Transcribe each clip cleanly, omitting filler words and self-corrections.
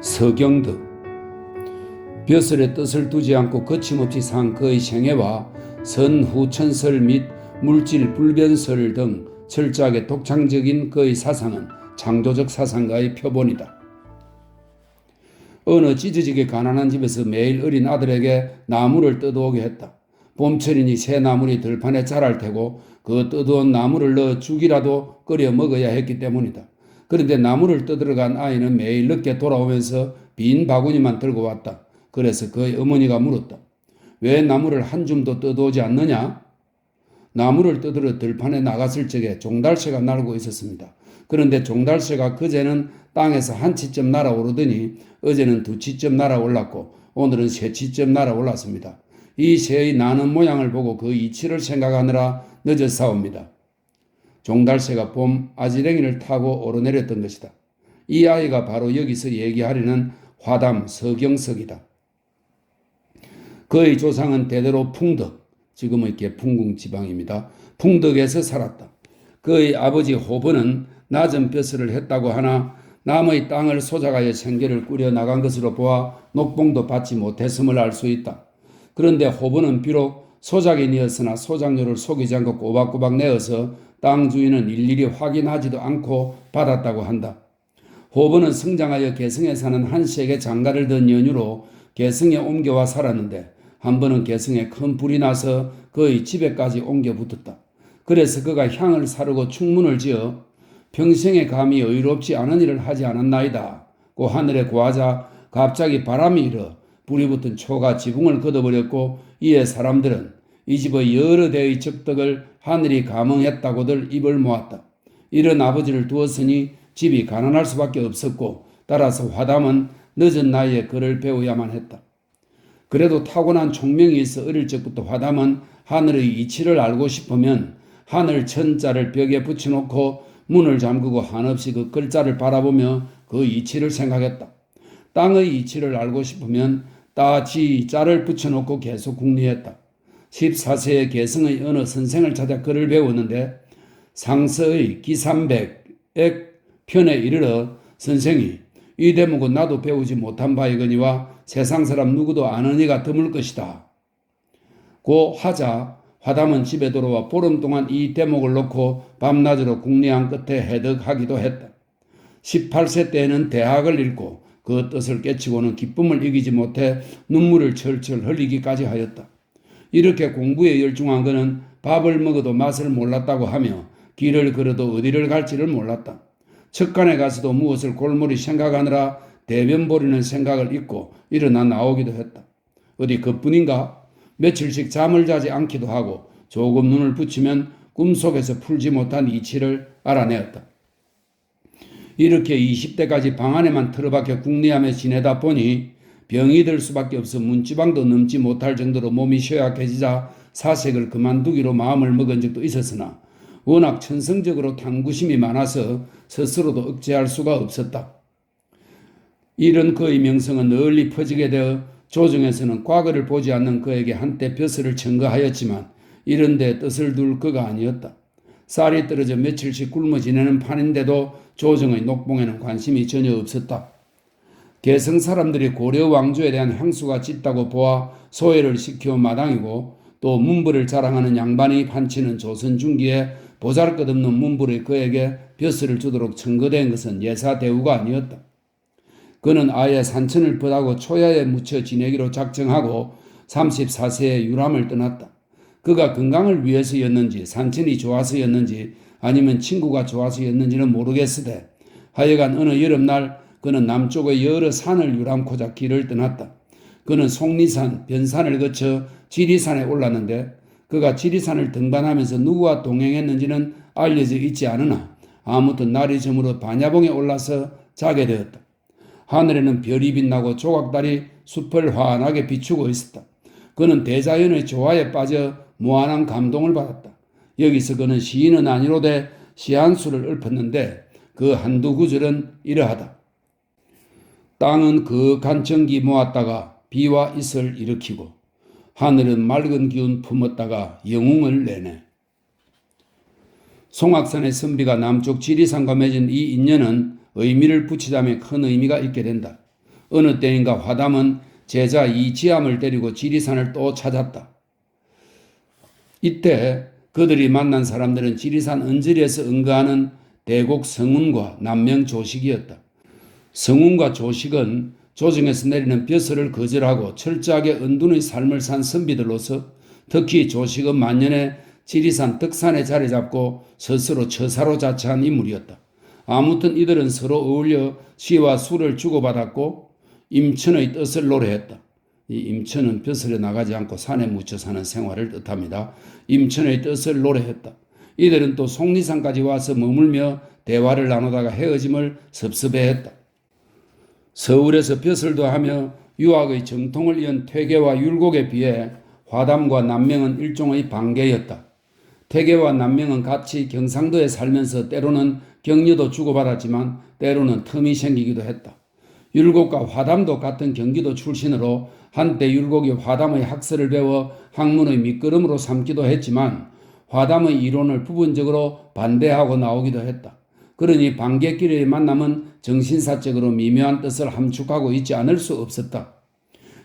서경덕. 벼슬의 뜻을 두지 않고 거침없이 산 그의 생애와 선후천설 및 물질 불변설 등 철저하게 독창적인 그의 사상은 창조적 사상가의 표본이다. 어느 찢어지게 가난한 집에서 매일 어린 아들에게 나무를 뜯어오게 했다. 봄철이니 새 나물이 들판에 자랄 테고 그 뜯어온 나무를 넣어 죽이라도 끓여 먹어야 했기 때문이다. 그런데 나무를 뜯으러 간 아이는 매일 늦게 돌아오면서 빈 바구니만 들고 왔다. 그래서 그의 어머니가 물었다. 왜 나무를 한 줌도 뜯어오지 않느냐? 나무를 뜯으러 들판에 나갔을 적에 종달새가 날고 있었습니다. 그런데 종달새가 그제는 땅에서 한 치쯤 날아오르더니 어제는 두 치쯤 날아올랐고 오늘은 세 치쯤 날아올랐습니다. 이 새의 나는 모양을 보고 그 이치를 생각하느라 늦었사옵니다. 종달새가 봄 아지랭이를 타고 오르내렸던 것이다. 이 아이가 바로 여기서 얘기하려는 화담 서경석이다. 그의 조상은 대대로 풍덕, 지금의 개풍궁 지방입니다. 풍덕에서 살았다. 그의 아버지 호번은 낮은 벼슬을 했다고 하나 남의 땅을 소작하여 생계를 꾸려 나간 것으로 보아 녹봉도 받지 못했음을 알 수 있다. 그런데 호번은 비록 소작인이었으나 소작료를 속이지 않고 꼬박꼬박 내어서 땅 주인은 일일이 확인하지도 않고 받았다고 한다. 호번은 성장하여 개성에 사는 한씨에게 장가를 든 연유로 개성에 옮겨와 살았는데 한 번은 개성에 큰 불이 나서 그의 집에까지 옮겨 붙었다. 그래서 그가 향을 사르고 충문을 지어 평생에 감히 의롭지 않은 일을 하지 않았나이다 고 하늘에 고하자 갑자기 바람이 일어 불이 붙은 초가 지붕을 걷어버렸고 이에 사람들은 이 집의 여러 대의 적덕을 하늘이 감흥했다고들 입을 모았다. 이런 아버지를 두었으니 집이 가난할 수밖에 없었고 따라서 화담은 늦은 나이에 글을 배워야만 했다. 그래도 타고난 총명이 있어 어릴 적부터 화담은 하늘의 이치를 알고 싶으면 하늘 천자를 벽에 붙여놓고 문을 잠그고 한없이 그 글자를 바라보며 그 이치를 생각했다. 땅의 이치를 알고 싶으면 따지 자를 붙여놓고 계속 궁리했다. 14세에 개성의 어느 선생을 찾아 글을 배웠는데 상서의 기삼백액 편에 이르러 선생이 이 대목은 나도 배우지 못한 바이거니와 세상 사람 누구도 아는 이가 드물 것이다. 고 하자 화담은 집에 돌아와 보름 동안 이 대목을 놓고 밤낮으로 궁리한 끝에 해득하기도 했다. 18세 때에는 대학을 읽고 그 뜻을 깨치고는 기쁨을 이기지 못해 눈물을 철철 흘리기까지 하였다. 이렇게 공부에 열중한 그는 밥을 먹어도 맛을 몰랐다고 하며 길을 걸어도 어디를 갈지를 몰랐다. 척간에 가서도 무엇을 골몰이 생각하느라 대변 버리는 생각을 잊고 일어나 나오기도 했다. 어디 그뿐인가? 며칠씩 잠을 자지 않기도 하고 조금 눈을 붙이면 꿈속에서 풀지 못한 이치를 알아내었다. 이렇게 20대까지 방 안에만 틀어박혀 궁리하며 지내다 보니 병이 들 수밖에 없어 문지방도 넘지 못할 정도로 몸이 쇠약해지자 사색을 그만두기로 마음을 먹은 적도 있었으나 워낙 천성적으로 탐구심이 많아서 스스로도 억제할 수가 없었다. 이런 그의 명성은 널리 퍼지게 되어 조정에서는 과거를 보지 않는 그에게 한때 벼슬을 청거하였지만 이런 데 뜻을 둘 그가 아니었다. 쌀이 떨어져 며칠씩 굶어 지내는 판인데도 조정의 녹봉에는 관심이 전혀 없었다. 개성 사람들이 고려 왕조에 대한 향수가 짙다고 보아 소외를 시켜 마당이고 또 문불을 자랑하는 양반이 판치는 조선 중기에 보잘것없는 문불의 그에게 벼슬을 주도록 청거된 것은 예사 대우가 아니었다. 그는 아예 산천을 벗하고 초야에 묻혀 지내기로 작정하고 34세에 유람을 떠났다. 그가 건강을 위해서였는지 산천이 좋아서였는지 아니면 친구가 좋아서였는지는 모르겠으되 하여간 어느 여름날 그는 남쪽의 여러 산을 유람코자 길을 떠났다. 그는 속리산, 변산을 거쳐 지리산에 올랐는데 그가 지리산을 등반하면서 누구와 동행했는지는 알려져 있지 않으나 아무튼 날이 저물어 반야봉에 올라서 자게 되었다. 하늘에는 별이 빛나고 조각달이 숲을 환하게 비추고 있었다. 그는 대자연의 조화에 빠져 무한한 감동을 받았다. 여기서 그는 시인은 아니로되 시 한 수를 읊었는데 그 한두 구절은 이러하다. 땅은 그 간청기 모았다가 비와 이슬 일으키고 하늘은 맑은 기운 품었다가 영웅을 내네. 송악산의 선비가 남쪽 지리산과 맺은 이 인연은 의미를 붙이자면 큰 의미가 있게 된다. 어느 때인가 화담은 제자 이지함을 데리고 지리산을 또 찾았다. 이때 그들이 만난 사람들은 지리산 언저리에서 응거하는 대곡 성운과 남명 조식이었다. 성운과 조식은 조정에서 내리는 벼슬을 거절하고 철저하게 은둔의 삶을 산 선비들로서 특히 조식은 만년에 지리산 덕산에 자리 잡고 스스로 처사로 자처한 인물이었다. 아무튼 이들은 서로 어울려 시와 술을 주고받았고 임천의 뜻을 노래했다. 이 임천은 벼슬에 나가지 않고 산에 묻혀 사는 생활을 뜻합니다. 임천의 뜻을 노래했다. 이들은 또 속리산까지 와서 머물며 대화를 나누다가 헤어짐을 섭섭해했다. 서울에서 벼슬도 하며 유학의 정통을 이은 퇴계와 율곡에 비해 화담과 남명은 일종의 반계였다. 퇴계와 남명은 같이 경상도에 살면서 때로는 격려도 주고받았지만 때로는 틈이 생기기도 했다. 율곡과 화담도 같은 경기도 출신으로 한때 율곡이 화담의 학설을 배워 학문의 밑거름으로 삼기도 했지만 화담의 이론을 부분적으로 반대하고 나오기도 했다. 그러니 반계끼리의 만남은 정신사적으로 미묘한 뜻을 함축하고 있지 않을 수 없었다.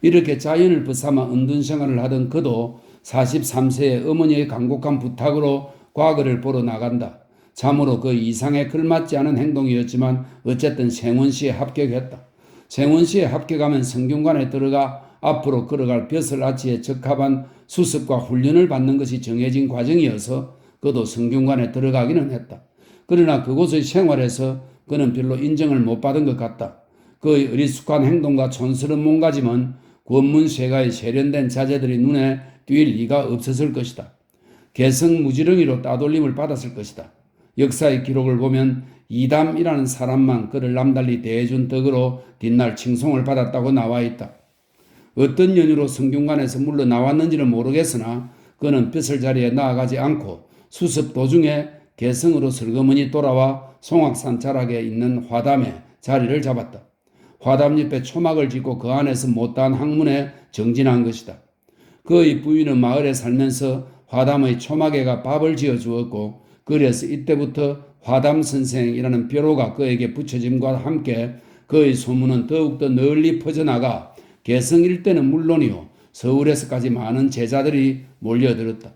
이렇게 자연을 벗삼아 은둔생활을 하던 그도 43세에 어머니의 간곡한 부탁으로 과거를 보러 나간다. 참으로 그 이상에 걸맞지 않은 행동이었지만 어쨌든 생원시에 합격했다. 생원시에 합격하면 성균관에 들어가 앞으로 걸어갈 벼슬아치에 적합한 수습과 훈련을 받는 것이 정해진 과정이어서 그도 성균관에 들어가기는 했다. 그러나 그곳의 생활에서 그는 별로 인정을 못 받은 것 같다. 그의 어리숙한 행동과 촌스러운 몸가짐은 권문쇠가의 세련된 자제들이 눈에 띌 리가 없었을 것이다. 개성무지렁이로 따돌림을 받았을 것이다. 역사의 기록을 보면 이담이라는 사람만 그를 남달리 대해준 덕으로 뒷날 칭송을 받았다고 나와 있다. 어떤 연유로 성균관에서 물러나왔는지는 모르겠으나 그는 벼슬 자리에 나아가지 않고 수습 도중에 개성으로 슬그머니 돌아와 송악산 자락에 있는 화담에 자리를 잡았다. 화담잎에 초막을 짓고 그 안에서 못다한 학문에 정진한 것이다. 그의 부인은 마을에 살면서 화담의 초막에가 밥을 지어 주었고 그래서 이때부터 화담 선생이라는 벼로가 그에게 붙여짐과 함께 그의 소문은 더욱더 널리 퍼져나가 개성 일대는 물론이요 서울에서까지 많은 제자들이 몰려들었다.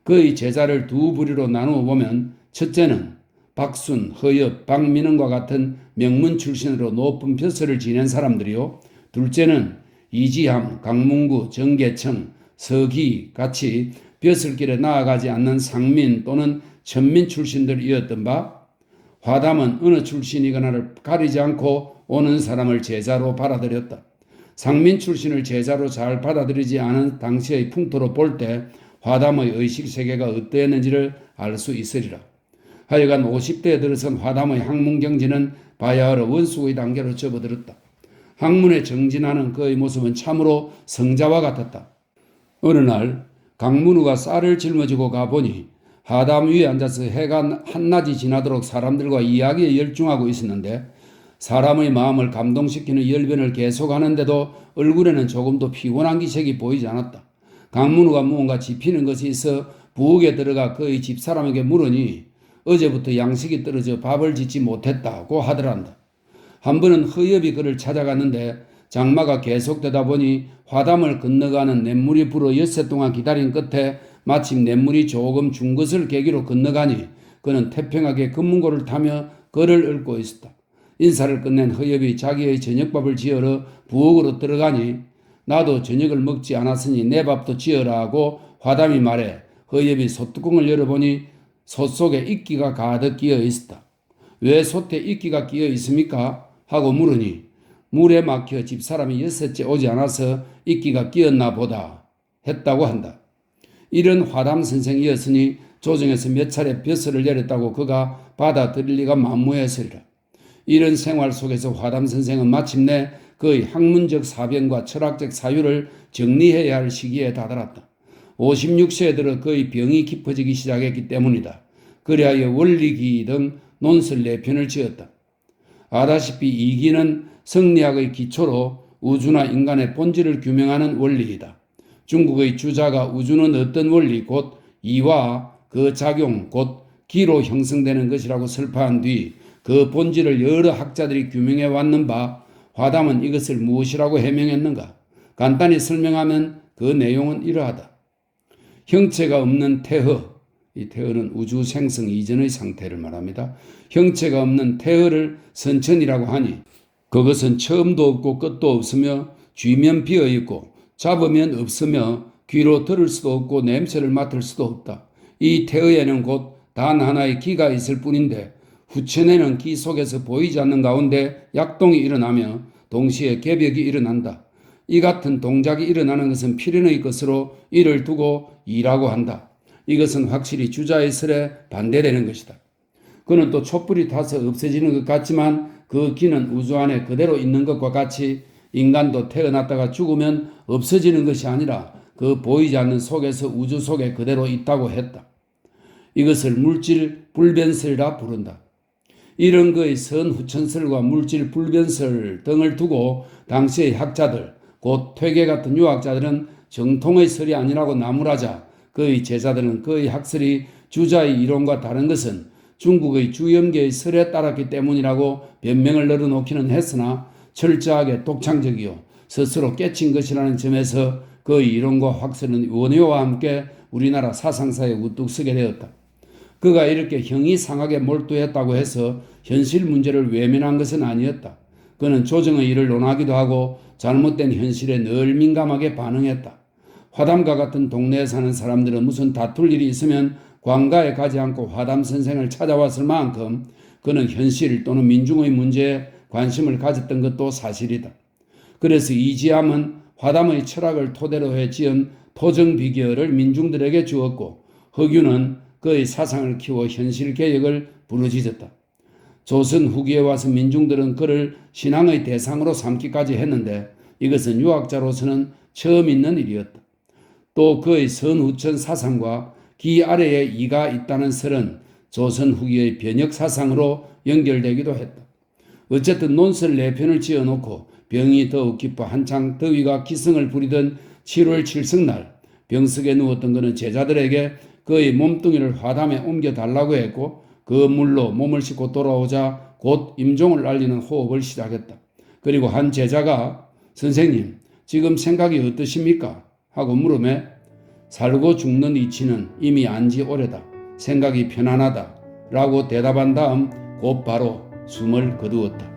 그의 제자를 두 부류로 나누어 보면 첫째는 박순, 허엽, 박민흥과 같은 명문 출신으로 높은 벼슬을 지낸 사람들이요. 둘째는 이지함, 강문구, 정계청, 서기 같이 벼슬길에 나아가지 않는 상민 또는 천민 출신들이었던 바 화담은 어느 출신이거나를 가리지 않고 오는 사람을 제자로 받아들였다. 상민 출신을 제자로 잘 받아들이지 않은 당시의 풍토로 볼 때 화담의 의식세계가 어떠했는지를 알 수 있으리라. 하여간 50대에 들어선 화담의 학문 경지는 봐야 하러 원숙의 단계로 접어들었다. 학문에 정진하는 그의 모습은 참으로 성자와 같았다. 어느 날 강문우가 쌀을 짊어지고 가보니 하담 위에 앉아서 해가 한낮이 지나도록 사람들과 이야기에 열중하고 있었는데 사람의 마음을 감동시키는 열변을 계속하는데도 얼굴에는 조금도 피곤한 기색이 보이지 않았다. 강문우가 무언가 짚히는 것이 있어 부엌에 들어가 그의 집사람에게 물으니 어제부터 양식이 떨어져 밥을 짓지 못했다고 하더란다. 한 번은 허엽이 그를 찾아갔는데 장마가 계속되다 보니 화담을 건너가는 냇물이 불어 엿새 동안 기다린 끝에 마침 냇물이 조금 준 것을 계기로 건너가니 그는 태평하게 금문고를 타며 걸을 읊고 있었다. 인사를 끝낸 허엽이 자기의 저녁밥을 지으러 부엌으로 들어가니 나도 저녁을 먹지 않았으니 내 밥도 지어라 하고 화담이 말해 허엽이 솥뚜껑을 열어보니 솥 속에 이끼가 가득 끼어 있었다. 왜 솥에 이끼가 끼어 있습니까? 하고 물으니 물에 막혀 집사람이 엿새째 오지 않아서 이끼가 끼었나 보다 했다고 한다. 이런 화담 선생이었으니 조정에서 몇 차례 벼슬을 내렸다고 그가 받아들일 리가 만무했으리라. 이런 생활 속에서 화담 선생은 마침내 그의 학문적 사변과 철학적 사유를 정리해야 할 시기에 다다랐다. 56세에 들어 그의 병이 깊어지기 시작했기 때문이다. 그리하여 원리기 등 논설 4편을 지었다. 아다시피 이기는 성리학의 기초로 우주나 인간의 본질을 규명하는 원리이다. 중국의 주자가 우주는 어떤 원리 곧 이와 그 작용 곧 기로 형성되는 것이라고 설파한 뒤 그 본질을 여러 학자들이 규명해 왔는 바 화담은 이것을 무엇이라고 해명했는가? 간단히 설명하면 그 내용은 이러하다. 형체가 없는 태허, 이 태허는 우주 생성 이전의 상태를 말합니다. 형체가 없는 태허를 선천이라고 하니 그것은 처음도 없고 끝도 없으며 쥐면 비어 있고 잡으면 없으며 귀로 들을 수도 없고 냄새를 맡을 수도 없다. 이 태허에는 곧 단 하나의 기가 있을 뿐인데 후천에는 기 속에서 보이지 않는 가운데 약동이 일어나며 동시에 개벽이 일어난다. 이 같은 동작이 일어나는 것은 필연의 것으로 이를 두고 이라고 한다. 이것은 확실히 주자의 설에 반대되는 것이다. 그는 또 촛불이 타서 없어지는 것 같지만 그 기는 우주 안에 그대로 있는 것과 같이 인간도 태어났다가 죽으면 없어지는 것이 아니라 그 보이지 않는 속에서 우주 속에 그대로 있다고 했다. 이것을 물질 불변설이라 부른다. 이런 그의 선후천설과 물질 불변설 등을 두고 당시의 학자들, 곧 퇴계 같은 유학자들은 정통의 설이 아니라고 나무라자 그의 제자들은 그의 학설이 주자의 이론과 다른 것은 중국의 주염계의 설에 따랐기 때문이라고 변명을 늘어놓기는 했으나 철저하게 독창적이요 스스로 깨친 것이라는 점에서 그의 이론과 학설은 원효와 함께 우리나라 사상사에 우뚝 서게 되었다. 그가 이렇게 형이상하게 몰두했다고 해서 현실 문제를 외면한 것은 아니었다. 그는 조정의 일을 논하기도 하고 잘못된 현실에 늘 민감하게 반응했다. 화담과 같은 동네에 사는 사람들은 무슨 다툴 일이 있으면 관가에 가지 않고 화담 선생을 찾아왔을 만큼 그는 현실 또는 민중의 문제에 관심을 가졌던 것도 사실이다. 그래서 이지함은 화담의 철학을 토대로 해 지은 토정비결을 민중들에게 주었고 허균은 그의 사상을 키워 현실개혁을 부르짖었다. 조선 후기에 와서 민중들은 그를 신앙의 대상으로 삼기까지 했는데 이것은 유학자로서는 처음 있는 일이었다. 또 그의 선후천 사상과 기 아래에 이가 있다는 설은 조선 후기의 변혁 사상으로 연결되기도 했다. 어쨌든 논설 4편을 지어놓고 병이 더욱 깊어 한창 더위가 기승을 부리던 7월 7성날 병석에 누웠던 그는 제자들에게 그의 몸뚱이를 화담에 옮겨달라고 했고 그 물로 몸을 씻고 돌아오자 곧 임종을 알리는 호흡을 시작했다. 그리고 한 제자가 선생님 지금 생각이 어떠십니까? 하고 물으매 살고 죽는 이치는 이미 안지 오래다. 생각이 편안하다. 라고 대답한 다음 곧바로 숨을 거두었다.